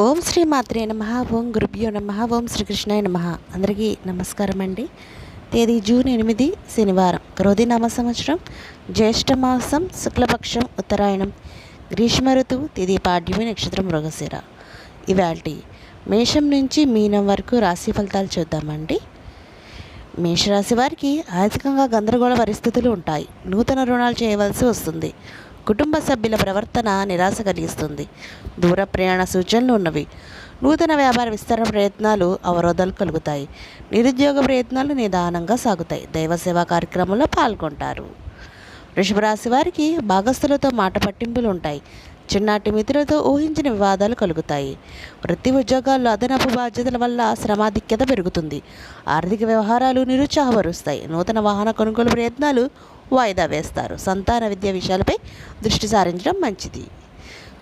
ఓం శ్రీ మాత్రే నమః. ఓం గురుభ్యో నమః. ఓం శ్రీకృష్ణాయ నమః. అందరికీ నమస్కారం అండి. తేదీ జూన్ 8 శనివారం, క్రోధినామ సంవత్సరం, జ్యేష్ఠమాసం, శుక్లపక్షం, ఉత్తరాయణం, గ్రీష్మ ఋతువు, తేదీ పాడ్యమి, నక్షత్రం మృగశిర. ఇవాల్టి మేషం నుంచి మీనం వరకు రాశి ఫలితాలు చూద్దామండి. మేషరాశి వారికి ఆర్థికంగా గందరగోళ పరిస్థితులు ఉంటాయి. నూతన రుణాలు చేయవలసి వస్తుంది. కుటుంబ సభ్యుల ప్రవర్తన నిరాశ కలిగిస్తుంది. దూర ప్రయాణ సూచనలు ఉన్నవి. నూతన వ్యాపార విస్తరణ ప్రయత్నాలు అవరోధాలు కలుగుతాయి. నిరుద్యోగ ప్రయత్నాలు నిదానంగా సాగుతాయి. దైవ సేవా కార్యక్రమంలో పాల్గొంటారు. వృషభ రాశి వారికి భాగస్థులతో మాట పట్టింపులు ఉంటాయి. చిన్నాటి మిత్రులతో ఊహించిన వివాదాలు కలుగుతాయి. వృత్తి ఉద్యోగాల్లో అదనపు బాధ్యతల వల్ల శ్రమాధిక్యత పెరుగుతుంది. ఆర్థిక వ్యవహారాలు నిరుత్సాహపరుస్తాయి. నూతన వాహన కొనుగోలు ప్రయత్నాలు వాయిదా వేస్తారు. సంతాన విద్య విషయాలపై దృష్టి సారించడం మంచిది.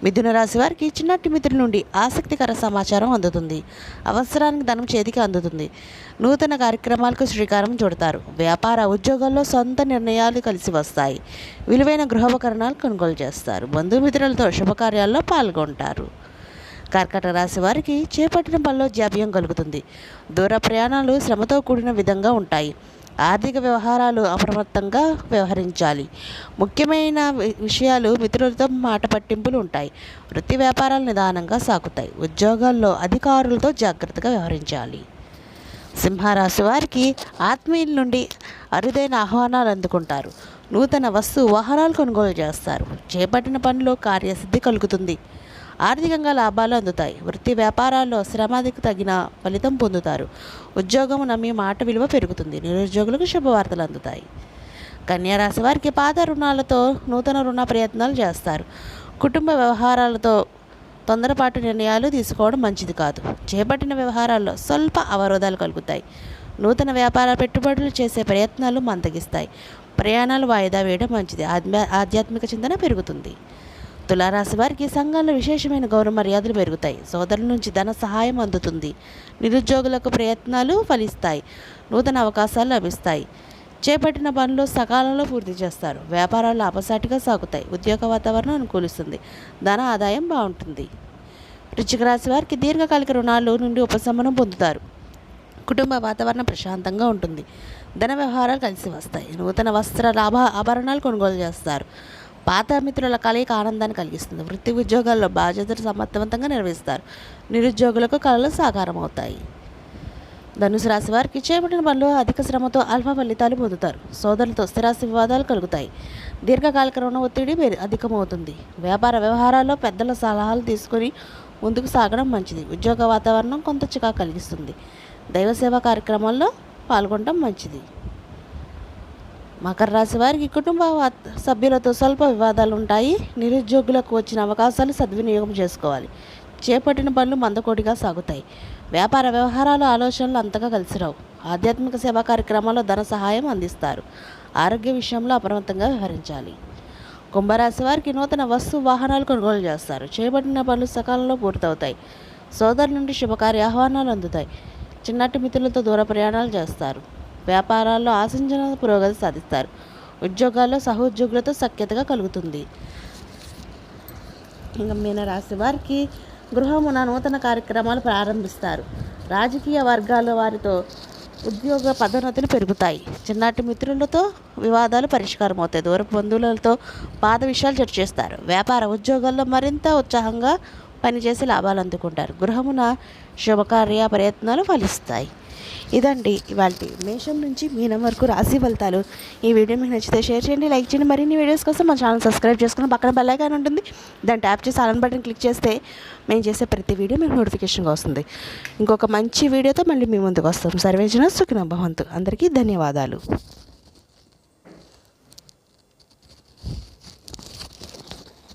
మిథున రాశి వారికి చిన్నటి మిత్రుల నుండి ఆసక్తికర సమాచారం అందుతుంది. అవసరానికి ధనం చేతికి అందుతుంది. నూతన కార్యక్రమాలకు శ్రీకారం చుడతారు. వ్యాపార ఉద్యోగాల్లో సొంత నిర్ణయాలు కలిసి వస్తాయి. విలువైన గృహోపకరణాలు కొనుగోలు చేస్తారు. బంధుమిత్రులతో శుభకార్యాల్లో పాల్గొంటారు. కర్కాటక రాశి వారికి చేపట్టిన పనిలో జాప్యం కలుగుతుంది. దూర ప్రయాణాలు శ్రమతో కూడిన విధంగా ఉంటాయి. ఆర్థిక వ్యవహారాలు అప్రమత్తంగా వ్యవహరించాలి. ముఖ్యమైన విషయాలు మిత్రులతో మాట పట్టింపులు ఉంటాయి. వృత్తి వ్యాపారాలు నిదానంగా సాగుతాయి. ఉద్యోగాల్లో అధికారులతో జాగ్రత్తగా వ్యవహరించాలి. సింహరాశి వారికి ఆత్మీయుల నుండి అరుదైన ఆహ్వానాలు అందుకుంటారు. నూతన వాహనాలు కొనుగోలు చేస్తారు. చేపట్టిన పనిలో కార్యసిద్ధి కలుగుతుంది. ఆర్థికంగా లాభాలు అందుతాయి. వృత్తి వ్యాపారాల్లో శ్రమకు తగిన ఫలితం పొందుతారు. ఉద్యోగం నమ్మి మాట విలువ పెరుగుతుంది. నిరుద్యోగులకు శుభవార్తలు అందుతాయి. కన్యా రాశి వారికి పాత రుణాలతో నూతన రుణ ప్రయత్నాలు చేస్తారు. కుటుంబ వ్యవహారాలతో తొందరపాటు నిర్ణయాలు తీసుకోవడం మంచిది కాదు. చేపట్టిన వ్యవహారాల్లో స్వల్ప అవరోధాలు కలుగుతాయి. నూతన వ్యాపార పెట్టుబడులు చేసే ప్రయత్నాలు మందగిస్తాయి. ప్రయాణాలు వాయిదా వేయడం మంచిది. ఆధ్యాత్మిక చింతన పెరుగుతుంది. తులారాశి వారికి సంఘంలో విశేషమైన గౌరవ మర్యాదలు పెరుగుతాయి. సోదరుల నుంచి ధన సహాయం అందుతుంది. నిరుద్యోగులకు ప్రయత్నాలు ఫలిస్తాయి. నూతన అవకాశాలు లభిస్తాయి. చేపట్టిన పనులు సకాలంలో పూర్తి చేస్తారు. వ్యాపారాలు లాభసాటిగా సాగుతాయి. ఉద్యోగ వాతావరణం అనుకూలిస్తుంది. ధన ఆదాయం బాగుంటుంది. వృశ్చిక రాశి వారికి దీర్ఘకాలిక రుణాలు నుండి ఉపశమనం పొందుతారు. కుటుంబ వాతావరణం ప్రశాంతంగా ఉంటుంది. ధన వ్యవహారాలు కలిసి వస్తాయి. నూతన వస్త్ర ఆభరణాలు కొనుగోలు చేస్తారు. పాత మిత్రుల కలయిక ఆనందాన్ని కలిగిస్తుంది. వృత్తి ఉద్యోగాల్లో బాధ్యతలు సమర్థవంతంగా నిర్వహిస్తారు. నిరుద్యోగులకు కళలు సాకారం అవుతాయి. ధనుసు రాశి వారికి చేపట్టిన పనులు అధిక శ్రమతో అల్ప ఫలితాలు పొందుతారు. సోదరులతో స్థిరాస్తి వివాదాలు కలుగుతాయి. దీర్ఘకాలిక రుణ ఒత్తిడి అధికమవుతుంది. వ్యాపార వ్యవహారాల్లో పెద్దల సలహాలు తీసుకొని ముందుకు సాగడం మంచిది. ఉద్యోగ వాతావరణం కొంత చికాకు కలిగిస్తుంది. దైవ సేవా కార్యక్రమాల్లో పాల్గొనడం మంచిది. మకర రాశి వారికి కుటుంబ సభ్యులతో స్వల్ప వివాదాలు ఉంటాయి. నిరుద్యోగులకు వచ్చిన అవకాశాలు సద్వినియోగం చేసుకోవాలి. చేపట్టిన పనులు మందకోడిగా సాగుతాయి. వ్యాపార వ్యవహారాల ఆలోచనలు అంతగా కలిసిరావు. ఆధ్యాత్మిక సేవా కార్యక్రమాల్లో ధన సహాయం అందిస్తారు. ఆరోగ్య విషయంలో అప్రమత్తంగా వ్యవహరించాలి. కుంభరాశి వారికి నూతన వాహనాలు కొనుగోలు చేస్తారు. చేపట్టిన పనులు సకాలంలో పూర్తవుతాయి. సోదరు నుండి శుభకార్య ఆహ్వానాలు అందుతాయి. చిన్నటి మిత్రులతో దూర ప్రయాణాలు చేస్తారు. వ్యాపారాల్లో ఆశించిన పురోగతి సాధిస్తారు. ఉద్యోగాల్లో సహోద్యోగులతో సఖ్యతగా కలుగుతుంది. ఇంకా మీన రాశి వారికి గృహమున నూతన కార్యక్రమాలు ప్రారంభిస్తారు. రాజకీయ వర్గాల వారితో ఉద్యోగ పదోన్నతులు పెరుగుతాయి. చిన్నటి మిత్రులతో వివాదాలు పరిష్కారం అవుతాయి. దూరపు బంధువులతో పాత విషయాలు చర్చిస్తారు. వ్యాపార ఉద్యోగాల్లో మరింత ఉత్సాహంగా పనిచేసి లాభాలు అందుకుంటారు. గృహమున శుభకార్య ప్రయత్నాలు ఫలిస్తాయి. ఇదండి ఇవాళ మేషం నుంచి మీనం వరకు రాశి ఫలితాలు. ఈ వీడియో మీకు నచ్చితే షేర్ చేయండి, లైక్ చేయండి. మరిన్ని వీడియోస్ కోసం మా ఛానల్ సబ్స్క్రైబ్ చేసుకుని పక్కన బెల్ ఐకాన్ ఉంటుంది. దాన్ని ట్యాప్ చేసి ఆల్ బటన్ క్లిక్ చేస్తే మేము చేసే ప్రతి వీడియో మీకు నోటిఫికేషన్గా వస్తుంది. ఇంకొక మంచి వీడియోతో మళ్ళీ మీ ముందుకు వస్తాం. సర్వేజన సుఖినో భవంతు. అందరికీ ధన్యవాదాలు.